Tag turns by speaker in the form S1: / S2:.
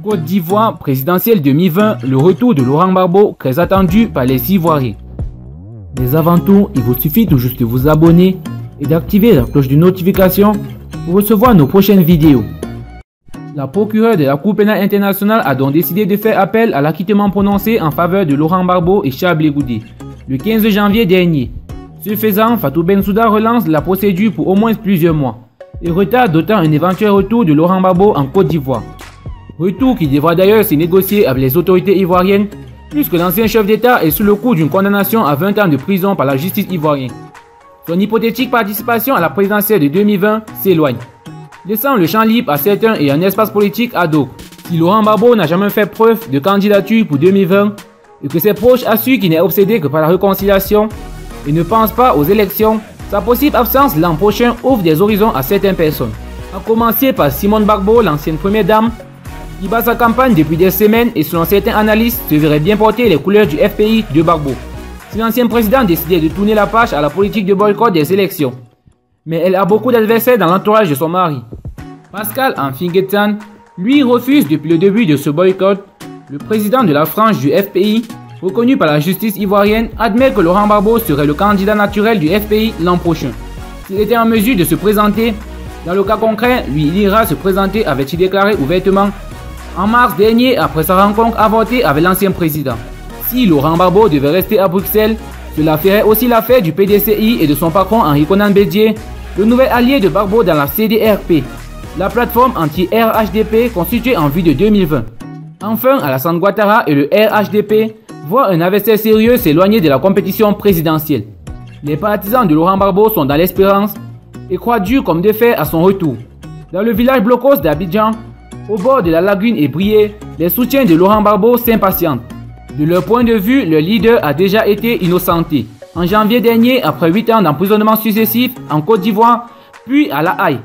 S1: Côte d'Ivoire, présidentielle 2020, le retour de Laurent Gbagbo, très attendu par les Ivoiriens. Mais avant tout, il vous suffit tout juste de vous abonner et d'activer la cloche de notification pour recevoir nos prochaines vidéos. La procureure de la Cour pénale internationale a donc décidé de faire appel à l'acquittement prononcé en faveur de Laurent Gbagbo et Charles Blé Goudé le 15 janvier dernier. Ce faisant, Fatou Bensouda relance la procédure pour au moins plusieurs mois et retarde d'autant un éventuel retour de Laurent Gbagbo en Côte d'Ivoire. Retour qui devra d'ailleurs se négocier avec les autorités ivoiriennes, puisque l'ancien chef d'État est sous le coup d'une condamnation à 20 ans de prison par la justice ivoirienne. Son hypothétique participation à la présidentielle de 2020 s'éloigne, laissant le champ libre à certains et un espace politique ad hoc. Si Laurent Gbagbo n'a jamais fait preuve de candidature pour 2020 et que ses proches assurent qu'il n'est obsédé que par la réconciliation et ne pense pas aux élections, sa possible absence l'an prochain ouvre des horizons à certaines personnes. A commencer par Simone Gbagbo, l'ancienne première dame, qui bat sa campagne depuis des semaines et selon certains analystes se verrait bien porter les couleurs du FPI de Gbagbo si l'ancien président décidait de tourner la page à la politique de boycott des élections. Mais elle a beaucoup d'adversaires dans l'entourage de son mari. Pascal Affinguetan, lui, refuse depuis le début de ce boycott. Le président de la frange du FPI, reconnu par la justice ivoirienne, admet que Laurent Gbagbo serait le candidat naturel du FPI l'an prochain. S'il était en mesure de se présenter, dans le cas concret, lui, il ira se présenter, avait-il déclaré ouvertement en mars dernier après sa rencontre avortée avec l'ancien président. Si Laurent Gbagbo devait rester à Bruxelles, cela ferait aussi l'affaire du PDCI et de son patron Henri Konan Bédié, le nouvel allié de Gbagbo dans la CDRP, la plateforme anti-RHDP constituée en vue de 2020. Enfin, Alassane Ouattara et le RHDP voient un adversaire sérieux s'éloigner de la compétition présidentielle. Les partisans de Laurent Gbagbo sont dans l'espérance et croient dur comme de fer à son retour. Dans le village blocos d'Abidjan, au bord de la lagune ébriée, les soutiens de Laurent Gbagbo s'impatientent. De leur point de vue, le leader a déjà été innocenté en janvier dernier après 8 ans d'emprisonnement successif en Côte d'Ivoire, puis à La Haye.